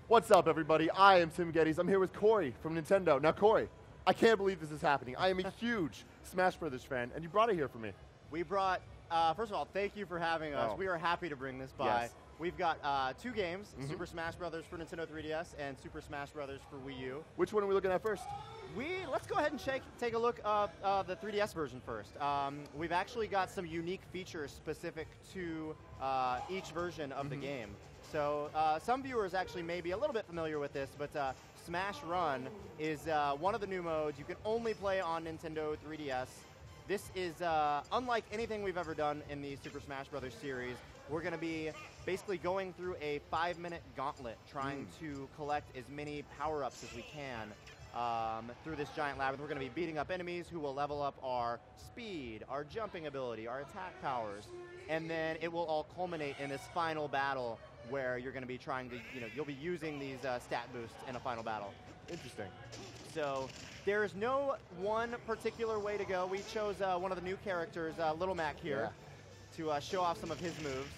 What's up, everybody? I am Tim Geddes. I'm here with Corey from Nintendo. Now, Corey, I can't believe this is happening. I am a huge Smash Brothers fan, and you brought it here for me. We brought, first of all, thank you for having us. We are happy to bring this by. Yes. We've got 2 games, Super Smash Brothers for Nintendo 3DS and Super Smash Brothers for Wii U. Which one are we looking at first? Let's go ahead and take a look at the 3DS version first. We've actually got some unique features specific to each version of the game. So some viewers actually may be a little bit familiar with this, but Smash Run is one of the new modes. You can only play on Nintendo 3DS. This is unlike anything we've ever done in the Super Smash Brothers series. We're going to be basically going through a 5-minute gauntlet trying to collect as many power-ups as we can through this giant labyrinth. We're going to be beating up enemies who will level up our speed, our jumping ability, our attack powers, and then it will all culminate in this final battle where you're going to be trying to, you'll be using these stat boosts in a final battle. Interesting. So there is no one particular way to go. We chose one of the new characters, Little Mac here, to show off some of his moves.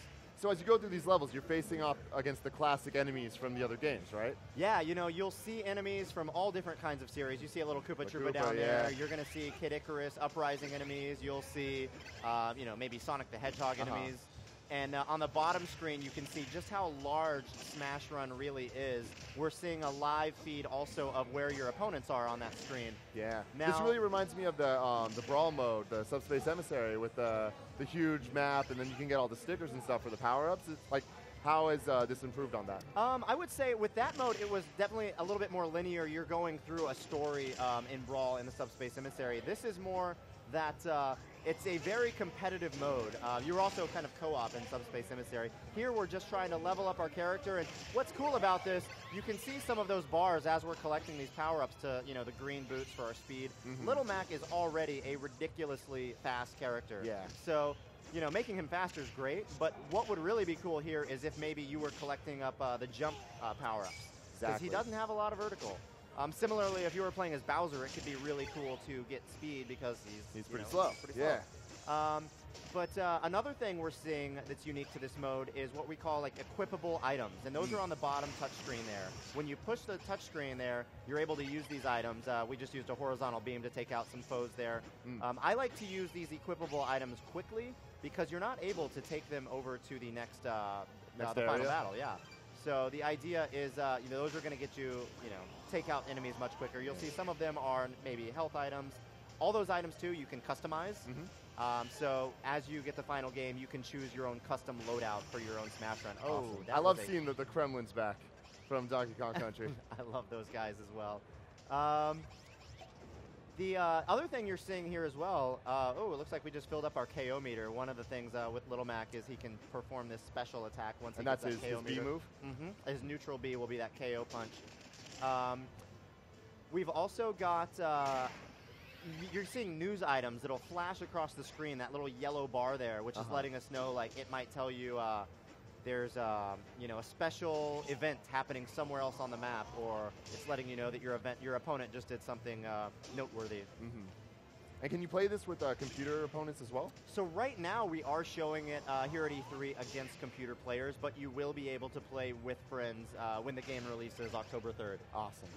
So as you go through these levels, you're facing off against the classic enemies from the other games, right? Yeah, you'll see enemies from all different kinds of series. You see a little Koopa Troopa down there. You're going to see Kid Icarus, Uprising enemies. You'll see, maybe Sonic the Hedgehog enemies. And on the bottom screen, you can see just how large Smash Run really is. We're seeing a live feed also of where your opponents are on that screen. Yeah. Now, this really reminds me of the Brawl mode, the Subspace Emissary, with the huge map, and then you can get all the stickers and stuff for the power-ups. It's like, how is this improved on that? I would say with that mode, it was definitely a little bit more linear. You're going through a story in Brawl in the Subspace Emissary. This is more that it's a very competitive mode. You're also kind of co-op in Subspace Emissary. Here we're just trying to level up our character, and what's cool about this, you can see some of those bars as we're collecting these power-ups to, the green boots for our speed. Little Mac is already a ridiculously fast character. Yeah. So, making him faster is great, but what would really be cool here is if maybe you were collecting up the jump power-ups. Because he doesn't have a lot of vertical. Similarly, if you were playing as Bowser, it could be really cool to get speed because he's pretty slow. But another thing we're seeing that's unique to this mode is what we call like equipable items, and those are on the bottom touchscreen there. When you push the touchscreen there, you're able to use these items. We just used a horizontal beam to take out some foes there. I like to use these equipable items quickly because you're not able to take them over to the next the final battle. Yeah. So the idea is, those are going to get you, take out enemies much quicker. You'll see some of them are maybe health items. All those items, too, you can customize. So as you get the final game, you can choose your own custom loadout for your own Smash Run. Oh, awesome. I love seeing the Kremlin's back from Donkey Kong Country. I love those guys as well. The other thing you're seeing here as well, it looks like we just filled up our KO meter. One of the things with Little Mac is he can perform this special attack once he gets that KO meter. And that's his B move? His neutral B will be that KO punch. We've also got, you're seeing news items that'll flash across the screen, that little yellow bar there, which is letting us know, like, it might tell you there's a special event happening somewhere else on the map, or it's letting you know that your opponent just did something noteworthy. And can you play this with computer opponents as well? So right now we are showing it here at E3 against computer players, but you will be able to play with friends when the game releases October 3rd. Awesome.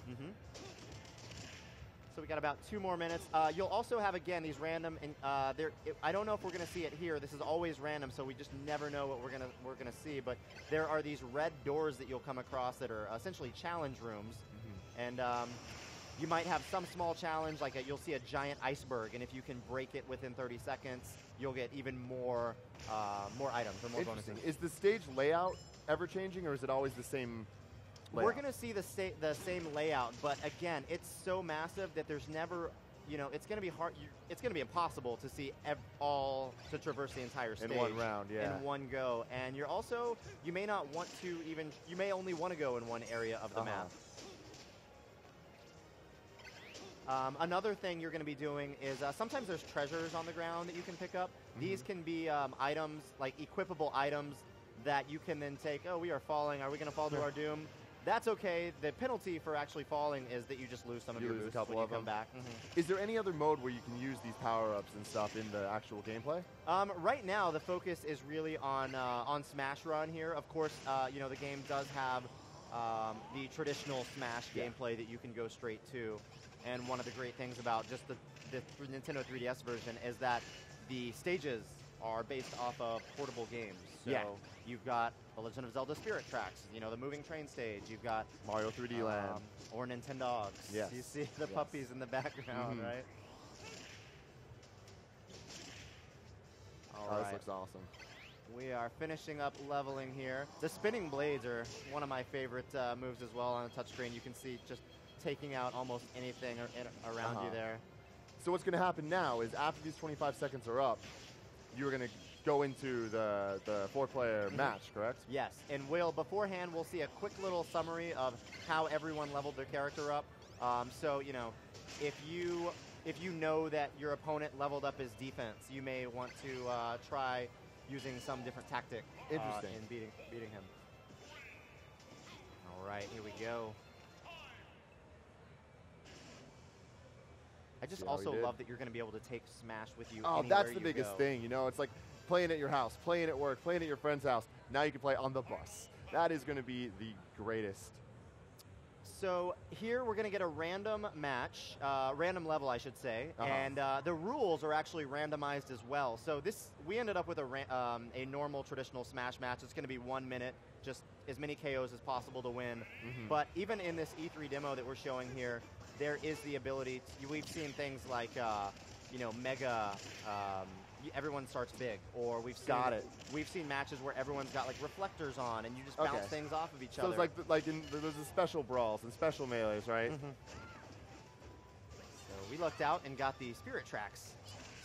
So we got about 2 more minutes. You'll also have, again, these random, I don't know if we're going to see it here. This is always random, so we just never know what we're gonna see. But there are these red doors that you'll come across that are essentially challenge rooms. And you might have some small challenge, like you'll see a giant iceberg, and if you can break it within 30 seconds, you'll get even more items or more bonuses. Is the stage layout ever changing, or is it always the same layout? We're going to see the same layout, but again, it's so massive that there's never, it's going to be hard. It's going to be impossible to see to traverse the entire stage in one round, in one go. And you may not want to even. You may only want to go in one area of the map. Another thing you're going to be doing is sometimes there's treasures on the ground that you can pick up. These can be items, like equipable items that you can then take. Oh, we are falling. Are we going to fall to our doom? That's okay. The penalty for actually falling is that you just lose some of your boosts when you come back. Is there any other mode where you can use these power-ups and stuff in the actual gameplay? Right now, the focus is really on Smash Run here. Of course, the game does have the traditional Smash gameplay that you can go straight to. And one of the great things about just the Nintendo 3DS version is that the stages are based off of portable games. So you've got The Legend of Zelda Spirit Tracks, you know, the moving train stage. You've got Mario 3D Land. Or Nintendogs. Yes. You see the puppies in the background, right? All right. This looks awesome. We are finishing up leveling here. The spinning blades are one of my favorite moves as well on the touchscreen. You can see just taking out almost anything around you there. So what's going to happen now is after these 25 seconds are up, you're going to go into the 4-player match, correct? Yes, and beforehand we'll see a quick little summary of how everyone leveled their character up. So, you know, if you know that your opponent leveled up his defense, you may want to try using some different tactic in beating him. All right, here we go. I just also love that you're going to be able to take Smash with you anywhere that's the you biggest go. thing, you know? It's like playing at your house, playing at work, playing at your friend's house. Now you can play on the bus. That is going to be the greatest. So here we're going to get a random match, random level I should say, and the rules are actually randomized as well. So we ended up with a normal traditional Smash match. It's going to be 1 minute, just as many KOs as possible to win. But even in this E3 demo that we're showing here, there is the ability, we've seen things like, you know, mega, everyone starts big, or we've seen matches where everyone's got like reflectors on, and you just bounce things off of each other. So it's like there's the special brawls and special melees, right? So we looked out and got the Spirit Tracks.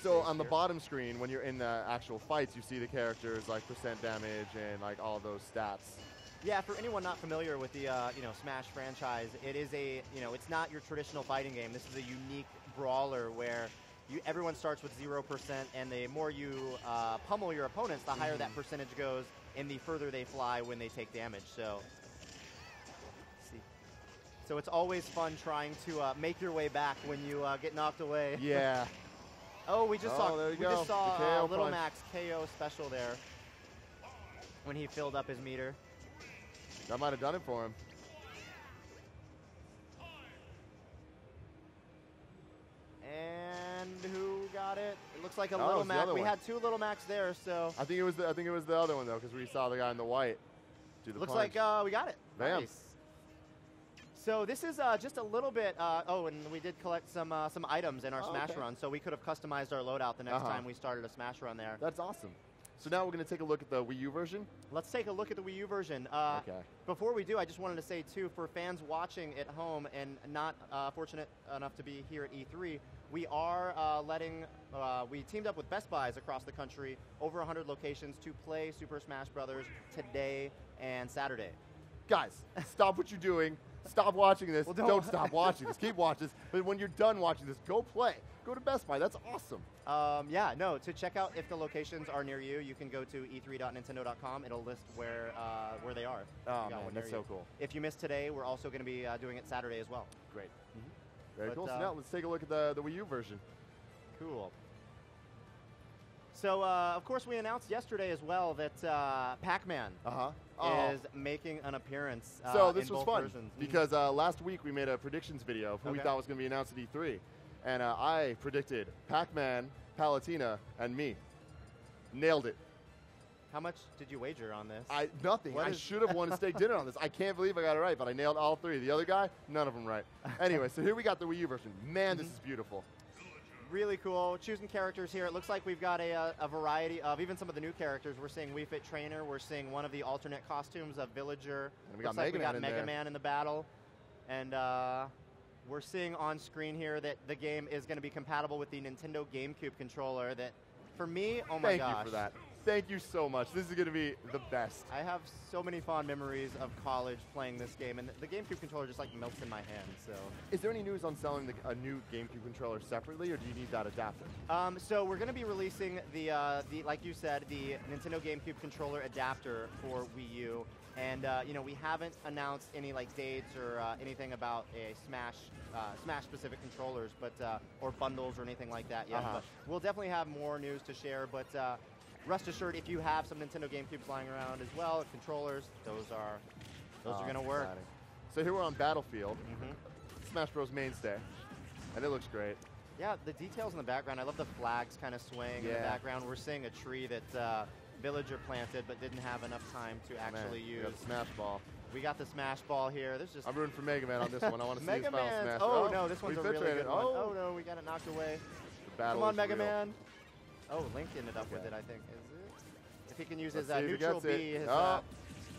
So on the bottom screen, when you're in the actual fights, you see the characters like % damage and like all those stats. Yeah, for anyone not familiar with the you know, Smash franchise, it is it's not your traditional fighting game. This is a unique brawler where everyone starts with 0%, and the more you pummel your opponents, the higher that percentage goes, and the further they fly when they take damage. So, so it's always fun trying to make your way back when you get knocked away. Yeah. Oh, we just saw Little punch. Mac's KO special there when he filled up his meter. That might have done it for him. And who got it? It looks like a Little Mac. We had 2 Little Macs there, so I think it was the other one though, because we saw the guy in the white do the looks punch. like we got it. Bam. Nice. So this is just a little bit. Oh, and we did collect some items in our Smash run, so we could have customized our loadout the next time we started a Smash run there. That's awesome. So now we're going to take a look at the Wii U version. Let's take a look at the Wii U version. Okay. Before we do, I just wanted to say, too, for fans watching at home and not fortunate enough to be here at E3, we are we teamed up with Best Buys across the country, over 100 locations, to play Super Smash Brothers today and Saturday. Guys, stop what you're doing. Stop watching this. Well, don't stop watching this. Keep watching this. But when you're done watching this, go play. Go to Best Buy. That's awesome. Yeah, no, to check out if the locations are near you, you can go to e3.nintendo.com. It'll list where they are. Oh, man, that's so cool. If you missed today, we're also going to be doing it Saturday as well. Great. Very cool. So now let's take a look at the Wii U version. Cool. So, of course, we announced yesterday as well that Pac-Man is making an appearance so this in was both fun versions. because last week we made a predictions video of who we thought was going to be announced at E3. And I predicted Pac-Man, Palutena, and me. Nailed it. How much did you wager on this? Nothing. I should have won a steak dinner on this. I can't believe I got it right, but I nailed all 3. The other guy, none of them right. Anyway, so here we got the Wii U version. Man, this is beautiful. Really cool. Choosing characters here. It looks like we've got a variety of even some of the new characters. We're seeing Wii Fit Trainer. We're seeing one of the alternate costumes of Villager. And we got Mega Man in the battle. And we're seeing on screen here that the game is going to be compatible with the Nintendo GameCube controller that, for me, oh my gosh. Thank you for that. Thank you so much. This is going to be the best. I have so many fond memories of college playing this game, and the GameCube controller just like melts in my hand. So, is there any news on selling a new GameCube controller separately, or do you need that adapter? So we're going to be releasing the like you said, the Nintendo GameCube controller adapter for Wii U, and you know, we haven't announced any like dates or anything about a Smash specific controllers, but or bundles or anything like that yet. But we'll definitely have more news to share. But rest assured, if you have some Nintendo GameCubes lying around as well, controllers, those Those are going to that's work. exciting. So here we're on Battlefield, Mhm. Smash Bros. Mainstay, and it looks great. Yeah, the details in the background. I love the flags kind of swaying in the background. We're seeing a tree that Villager planted but didn't have enough time to actually use. We got the Smash Ball. We got the Smash Ball here. There's just I'm rooting for Mega Man on this one. I want to see his Mega final Man. Smash. Oh no, this one's a we really good it. one. Oh, Oh no, we got it knocked away. the battle Come on, is Mega real. Man. Oh, Link ended up with it, I think. Is it? If he can use Let's his see if he neutral gets it. B, his,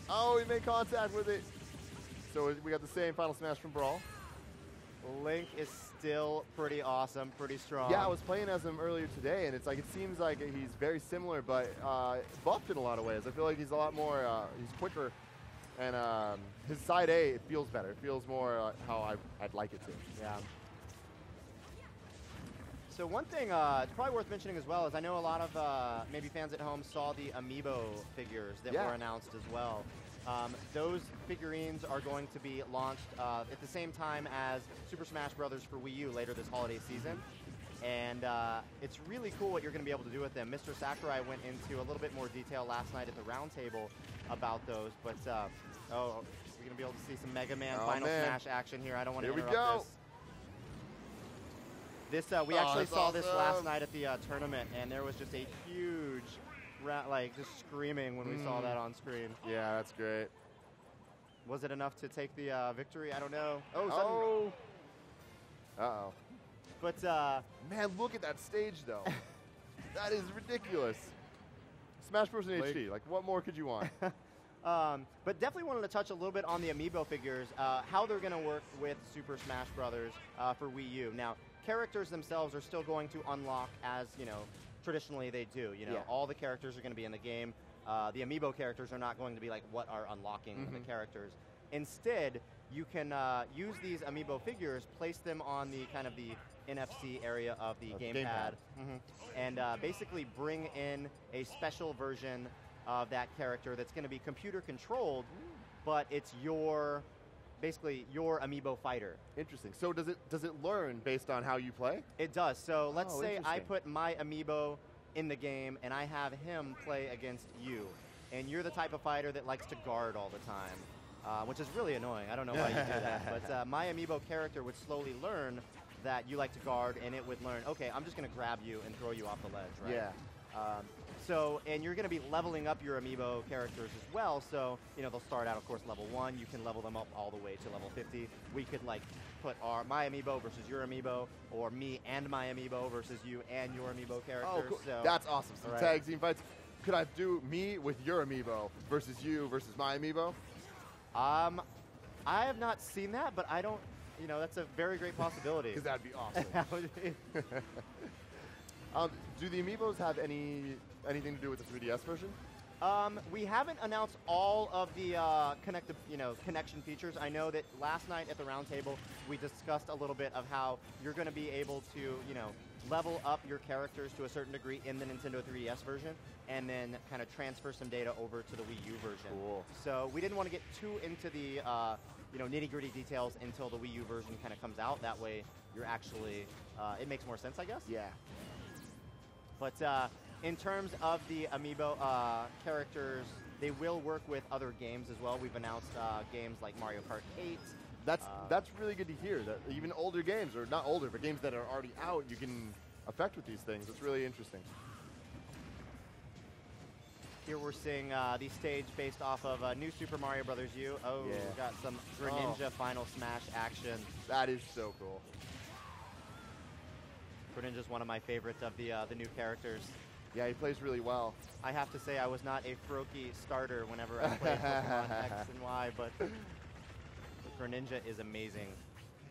Oh, he made contact with it. So we got the same final Smash from Brawl. Link is still pretty awesome, pretty strong. Yeah, I was playing as him earlier today, and it's like it seems like he's very similar, but buffed in a lot of ways. I feel like he's a lot more, he's quicker, and his side A, it feels better. It feels more how I'd like it to. Yeah. So one thing it's probably worth mentioning as well is I know a lot of maybe fans at home saw the Amiibo figures that were announced as well. Those figurines are going to be launched at the same time as Super Smash Bros. For Wii U later this holiday season. And it's really cool what you're going to be able to do with them. Mr. Sakurai went into a little bit more detail last night at the roundtable about those. But, we're going to be able to see some Mega Man Final Smash action here. I don't want to interrupt this. We actually saw this last night at the tournament, and there was just a huge, just screaming when we saw that on screen. Yeah, that's great. Was it enough to take the victory? I don't know. Oh. Uh-oh. But, man, look at that stage, though. That is ridiculous. Smash Bros. In HD. Like, what more could you want? but definitely wanted to touch a little bit on the Amiibo figures, how they're going to work with Super Smash Bros. For Wii U. Now, characters themselves are still going to unlock as, traditionally they do. All the characters are going to be in the game. The Amiibo characters are not going to be like what are unlocking the characters. Instead, you can use these Amiibo figures, place them on the kind of the NFC area of the gamepad, and basically bring in a special version of that character that's going to be computer controlled, but it's basically your Amiibo fighter. Interesting. So does it learn based on how you play? It does. So let's say I put my Amiibo in the game and I have him play against you, and you're the type of fighter that likes to guard all the time, which is really annoying. I don't know why you do that. But my Amiibo character would slowly learn that you like to guard, and it would learn, okay, I'm just going to grab you and throw you off the ledge, right? Yeah. And you're going to be leveling up your Amiibo characters as well. So, they'll start out, of course, level 1. You can level them up all the way to level 50. We could, put my Amiibo versus your Amiibo, or me and my Amiibo versus you and your Amiibo character. Oh, cool. So, that's awesome. Some tag team fights. Could I do me with your Amiibo versus you versus my Amiibo? I have not seen that, but I don't, that's a very great possibility. Because that'd be awesome. Do the Amiibos have anything to do with the 3DS version? We haven't announced all of the connection features. I know that last night at the roundtable we discussed a little bit of how you're going to be able to, level up your characters to a certain degree in the Nintendo 3DS version, and then kind of transfer some data over to the Wii U version. Cool. So we didn't want to get too into the nitty-gritty details until the Wii U version kind of comes out. That way, you're actually it makes more sense, I guess. Yeah. But in terms of the Amiibo characters, they will work with other games as well. We've announced games like Mario Kart 8. That's really good to hear. That even older games, or not older, but games that are already out, you can affect with these things. It's really interesting. Here we're seeing the stage based off of New Super Mario Bros. U. Oh, yeah. We've got some Greninja Final Smash action. That is so cool. Greninja's one of my favorites of the new characters. Yeah, he plays really well. I have to say I was not a Froakie starter whenever I played Pokemon X and Y, but Greninja is amazing.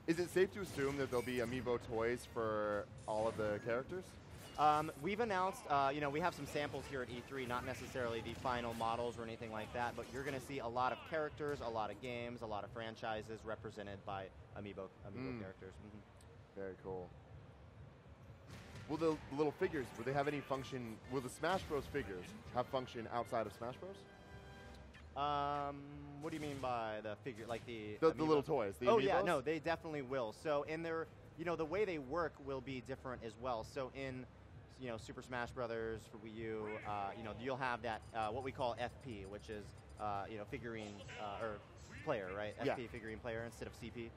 Is it safe to assume that there'll be Amiibo toys for all of the characters? We've announced, we have some samples here at E3, not necessarily the final models or anything like that, but you're going to see a lot of characters, a lot of games, a lot of franchises represented by Amiibo characters. Very cool. Will the little figures, will they have any function, will the Smash Bros. Figures have function outside of Smash Bros? What do you mean by the figure, like the little toys, the Oh Amiibos? yeah, no, they definitely will. So in their, the way they work will be different as well. So in, Super Smash Brothers for Wii U, you'll have that, what we call FP, which is, figurine, or player, right? Yeah. FP figurine player instead of CP.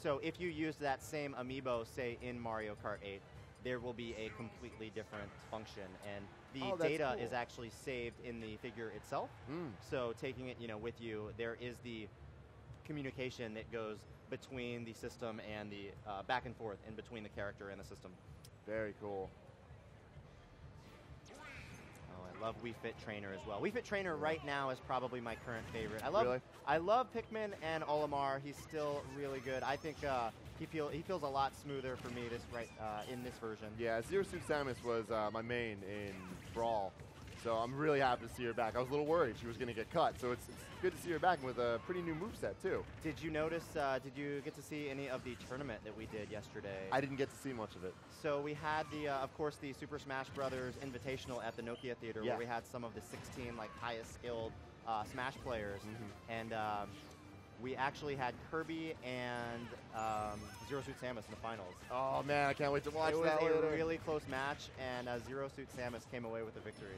So if you use that same amiibo, say in Mario Kart 8, there will be a completely different function, and the data is actually saved in the figure itself. So taking it, with you, there is the communication that goes between the system and the back and forth in between the character and the system. Very cool. Oh, I love Wii Fit Trainer as well. Wii Fit Trainer right now is probably my current favorite. Really? I love Pikmin and Olimar. He's still really good. I think he feels a lot smoother for me in this version. Yeah, Zero Suit Samus was my main in Brawl, so I'm really happy to see her back. I was a little worried she was going to get cut, so it's good to see her back with a pretty new moveset too. Did you notice, did you get to see any of the tournament that we did yesterday? I didn't get to see much of it. So we had of course, the Super Smash Brothers Invitational at the Nokia Theater, where we had some of the 16 highest skilled Smash players, and we actually had Kirby and Zero Suit Samus in the finals. Oh man, I can't wait to watch that. It was a really close match, and Zero Suit Samus came away with the victory.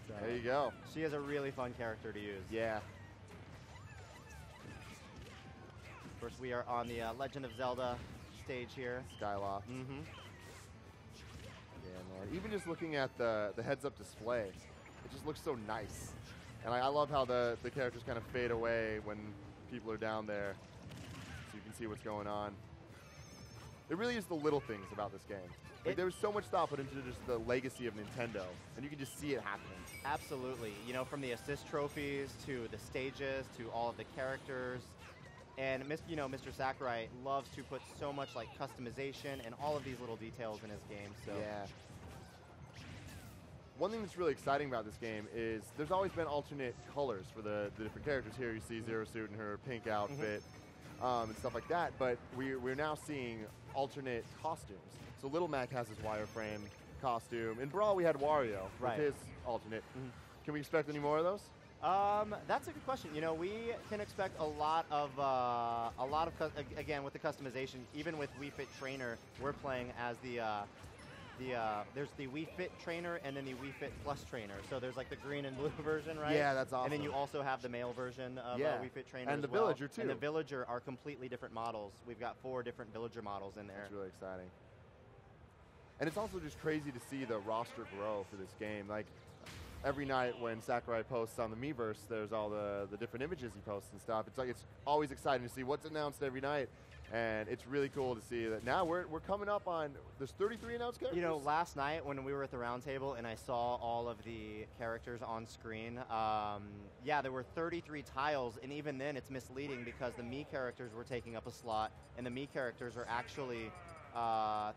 But, there you go. She is a really fun character to use. Yeah. Of course, we are on the Legend of Zelda stage here. Skyloft. Yeah, man. Even just looking at the heads-up display, it just looks so nice. And I love how the characters kind of fade away when people are down there, so you can see what's going on. It really is the little things about this game. There was so much thought put into just the legacy of Nintendo, and you can just see it happening. Absolutely. From the assist trophies to the stages to all of the characters. And Mr. Sakurai loves to put so much customization and all of these little details in his game. So yeah. One thing that's really exciting about this game is there's always been alternate colors for the different characters. Here you see Zero Suit in her pink outfit and stuff like that, but we're now seeing alternate costumes. So Little Mac has his wireframe costume. In Brawl we had Wario with his alternate. Can we expect any more of those? That's a good question. We can expect a lot of again, with the customization. Even with Wii Fit Trainer, we're playing as there's the Wii Fit Trainer and then the Wii Fit Plus Trainer. So there's the green and blue version, right? Yeah, that's awesome. And then you also have the male version of Wii Fit Trainer and as the well. Villager too. And the Villager are completely different models. We've got 4 different Villager models in there. That's really exciting. And it's also just crazy to see the roster grow for this game. Every night when Sakurai posts on the Miiverse, there's all the different images he posts and stuff. It's always exciting to see what's announced every night, and it's really cool to see that now we're coming up on, there's 33 announced characters? Last night when we were at the round table and I saw all of the characters on screen, there were 33 tiles, and even then it's misleading because the Mii characters were taking up a slot, and the Mii characters are actually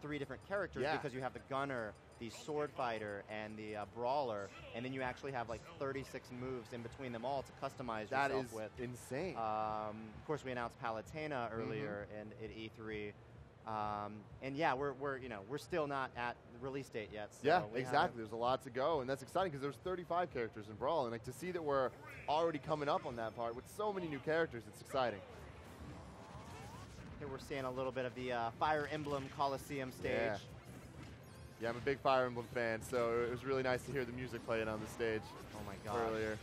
3 different characters because you have the Gunner, the Sword Fighter, and the Brawler, and then you actually have 36 moves in between them all to customize yourself with. That is insane. Of course, we announced Palutena earlier at E3, and yeah, we're still not at the release date yet. So yeah, exactly. There's a lot to go, and that's exciting because there's 35 characters in Brawl, and to see that we're already coming up on that part with so many new characters, it's exciting. Here we're seeing a little bit of the Fire Emblem Coliseum stage. Yeah, I'm a big Fire Emblem fan, so it was really nice to hear the music playing on the stage. Oh my gosh. Earlier.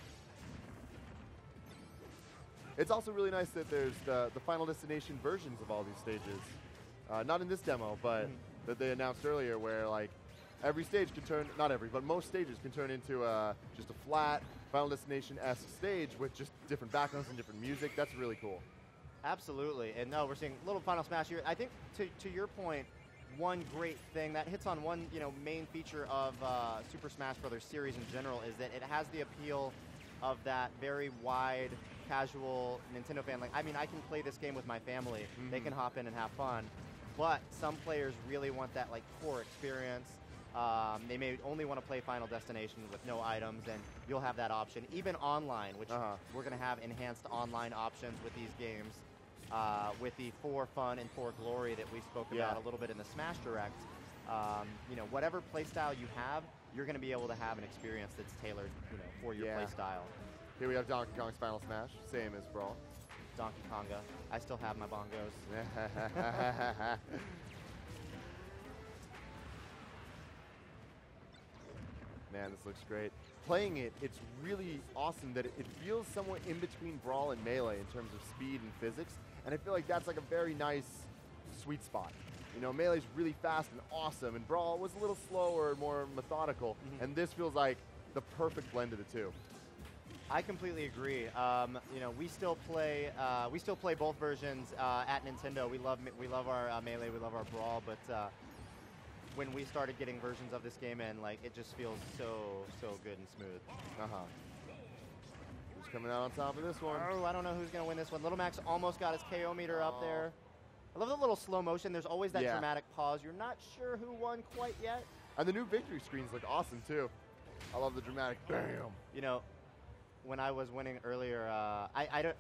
It's also really nice that there's the Final Destination versions of all these stages. Not in this demo, but that they announced earlier, where every stage can turn, not every, but most stages can turn into just a flat Final Destination-esque stage with just different backgrounds and different music. That's really cool. Absolutely, and no, we're seeing a little Final Smash here. I think to your point, one great thing that hits on one main feature of Super Smash Brothers series in general is that it has the appeal of that very wide, casual Nintendo fan. I can play this game with my family. They can hop in and have fun, but some players really want that core experience. They may only want to play Final Destination with no items, and you'll have that option. Even online, which we're going to have enhanced online options with these games. With the For Fun and For Glory that we spoke about a little bit in the Smash Direct, whatever playstyle you have, you're going to be able to have an experience that's tailored, for your playstyle. Here we have Donkey Kong's Final Smash, same as Brawl. Donkey Konga. I still have my bongos. Man, this looks great. Playing it, it's really awesome that it feels somewhat in between Brawl and Melee in terms of speed and physics, and I feel like that's like a very nice sweet spot. You know, Melee's really fast and awesome, and Brawl was a little slower and more methodical, and this feels like the perfect blend of the two. I completely agree. You know, we still play both versions at Nintendo. We love our Melee, we love our Brawl, but when we started getting versions of this game in, like, it just feels so good and smooth. Who's coming out on top of this one? Oh, I don't know who's gonna win this one. Little Max almost got his KO meter up there. I love the little slow motion. There's always that dramatic pause. You're not sure who won quite yet. And the new victory screens look awesome too. I love the dramatic bam. You know, when I was winning earlier, I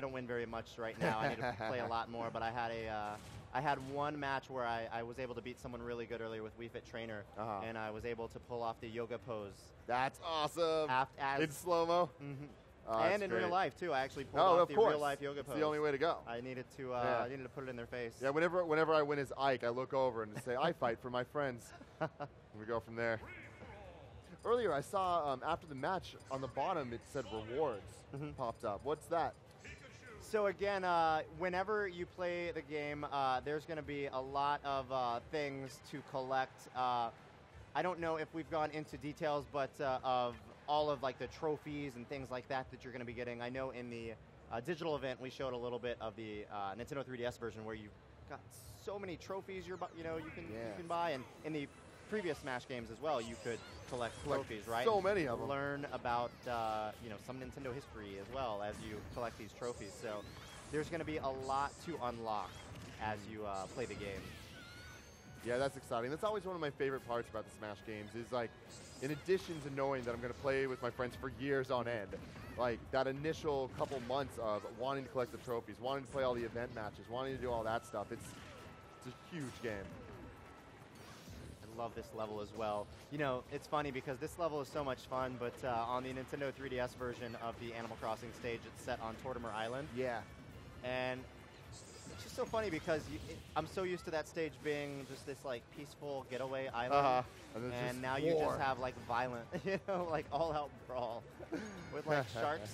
don't win very much right now. I need to play a lot more, but I had one match where I was able to beat someone really good earlier with Wii Fit Trainer, and I was able to pull off the yoga pose. That's awesome. In slow-mo. And in real life too. I actually pulled off the real life yoga pose. It's the only way to go. I needed to put it in their face. Yeah, whenever I win as Ike, I look over and say, I fight for my friends. And we go from there. Earlier I saw after the match on the bottom it said rewards popped up. What's that? So again, whenever you play the game, there's going to be a lot of things to collect. I don't know if we've gone into details, but of all of like the trophies and things like that you're going to be getting. I know in the digital event we showed a little bit of the Nintendo 3DS version where you've got so many trophies you can buy, and in the previous Smash games as well, you could collect trophies, right? So many of them. Learn about some Nintendo history as well as you collect these trophies. So there's going to be a lot to unlock as you play the game. Yeah, that's exciting. That's always one of my favorite parts about the Smash games is like, in addition to knowing that I'm going to play with my friends for years on end, like that initial couple months of wanting to collect the trophies, wanting to play all the event matches, wanting to do all that stuff, it's a huge game. I love this level as well. You know, it's funny because this level is so much fun, but on the Nintendo 3DS version of the Animal Crossing stage, it's set on Tortimer Island. Yeah. And it's just so funny because I'm so used to that stage being just this like peaceful getaway island, and now you just have like violent, like all-out brawl with like sharks,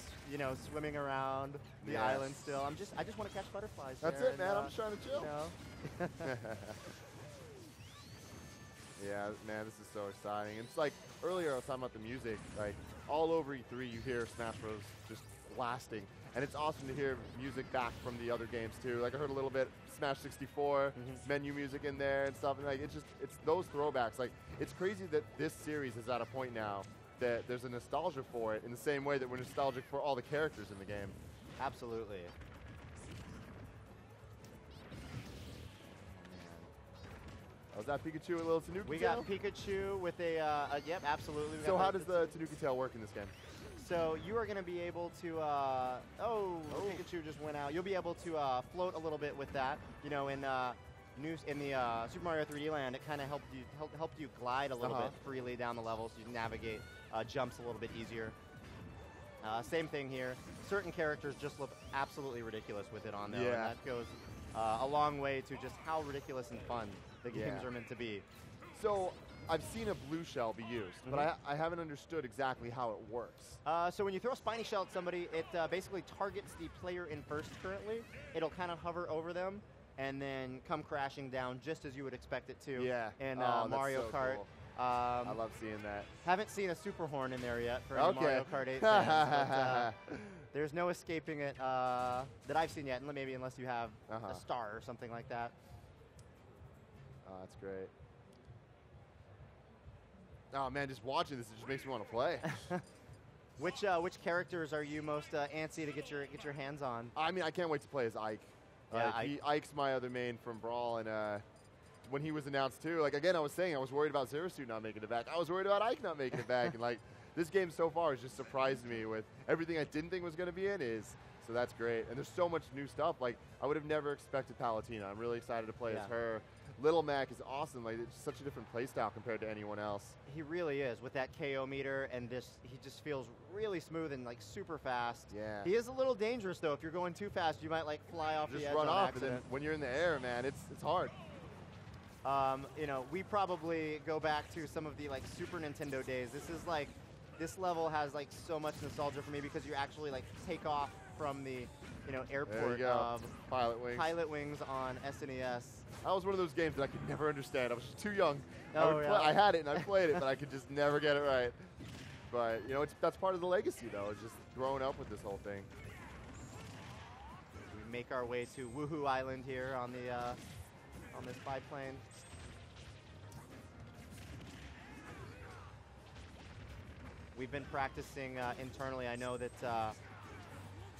swimming around the island still. I just want to catch butterflies. That's there it, man. I'm just trying to chill. Yeah, man, this is so exciting. It's like earlier I was talking about the music. Like all over E3, you hear Smash Bros. Just blasting. And it's awesome to hear music back from the other games too. Like I heard a little bit Smash 64 menu music in there and stuff. And like it's those throwbacks. Like it's crazy that this series is at a point now that there's a nostalgia for it in the same way that we're nostalgic for all the characters in the game. Absolutely. Was that Pikachu with a little Tanuki We tail? got Pikachu with a yep, absolutely. So how does the Tanuki tail work in this game? So you are going to be able to, Pikachu just went out. You'll be able to float a little bit with that. In the Super Mario 3D Land, it kind of helped you glide a little bit freely down the levels. You navigate jumps a little bit easier. Same thing here. Certain characters just look absolutely ridiculous with it on there. Yeah. And that goes a long way to just how ridiculous and fun the games are meant to be. So I've seen a blue shell be used, but I haven't understood exactly how it works. So when you throw a spiny shell at somebody, it basically targets the player in first currently. It'll kind of hover over them and then come crashing down just as you would expect it to in Mario Kart. Cool. I love seeing that. Haven't seen a super horn in there yet for any Mario Kart 8 fans, but there's no escaping it that I've seen yet, maybe unless you have a star or something like that. Oh, that's great. Oh man, just watching this, it just makes me want to play. Which characters are you most antsy to get your hands on? I mean, I can't wait to play as Ike. Yeah, Ike's my other main from Brawl, and when he was announced too, like again, I was saying I was worried about Zero Suit not making it back. I was worried about Ike not making it back, and like this game so far has just surprised me with everything I didn't think was going to be in is. So that's great, and there's so much new stuff. Like I would have never expected Palutena. I'm really excited to play as her. Little Mac is awesome. Like it's such a different play style compared to anyone else. He really is with that KO meter, and he just feels really smooth and like super fast. Yeah. He is a little dangerous though. If you're going too fast, you might like fly off the edge. Just run on off, accident. and then when you're in the air, man, it's hard. You know, we probably go back to some of the like Super Nintendo days. This is like, this level has like so much nostalgia for me because you actually like take off from the, you know, airport of Pilot Wings on SNES. That was one of those games that I could never understand. I was just too young. Oh, yeah. I had it and I played it, but I could just never get it right. But you know, that's part of the legacy, though. Is just growing up with this whole thing. We make our way to Woohoo Island here on the on this biplane. We've been practicing internally. I know that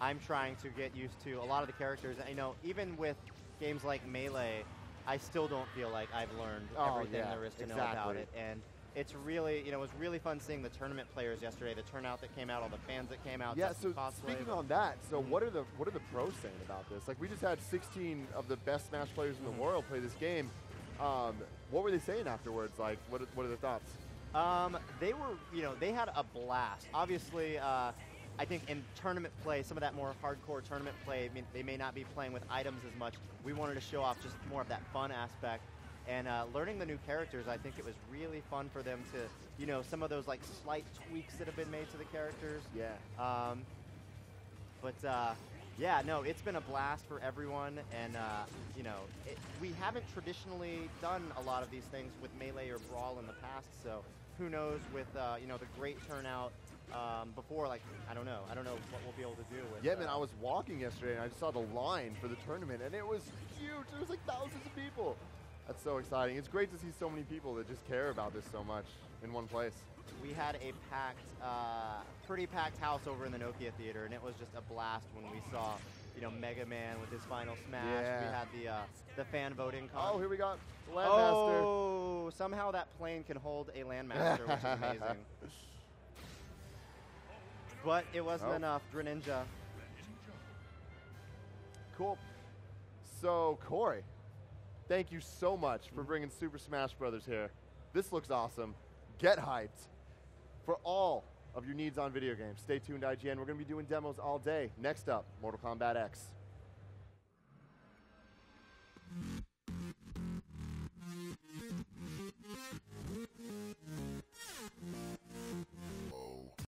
I'm trying to get used to a lot of the characters. I know even with games like Melee, I still don't feel like I've learned everything there is to know about it. And it's really, you know, it was really fun seeing the tournament players yesterday, the turnout that came out, all the fans that came out. Yeah, so speaking on that, so what are the pros saying about this? Like, we just had 16 of the best Smash players in the world play this game. What were they saying afterwards? Like, what are their thoughts? They were, you know, they had a blast. Obviously, I think in tournament play, some of that more hardcore tournament play, I mean, they may not be playing with items as much. We wanted to show off just more of that fun aspect. And learning the new characters, I think it was really fun for them to, you know, some of those like slight tweaks that have been made to the characters. Yeah. Yeah, no, it's been a blast for everyone. And, you know, we haven't traditionally done a lot of these things with Melee or Brawl in the past. So who knows with, you know, the great turnout before, like, I don't know what we'll be able to do with. Yeah, man, I was walking yesterday and I saw the line for the tournament and it was huge. There was like thousands of people. That's so exciting. It's great to see so many people that just care about this so much in one place. We had a pretty packed house over in the Nokia Theater, and it was just a blast when we saw, you know, Mega Man with his final smash. Yeah. We had the fan voting. Oh, here we got the Landmaster. Oh, somehow that plane can hold a Landmaster, which is amazing. But it wasn't enough. Greninja. Cool. So, Corey, thank you so much for bringing Super Smash Brothers here. This looks awesome. Get hyped for all of your needs on video games. Stay tuned, IGN. We're going to be doing demos all day. Next up, Mortal Kombat X.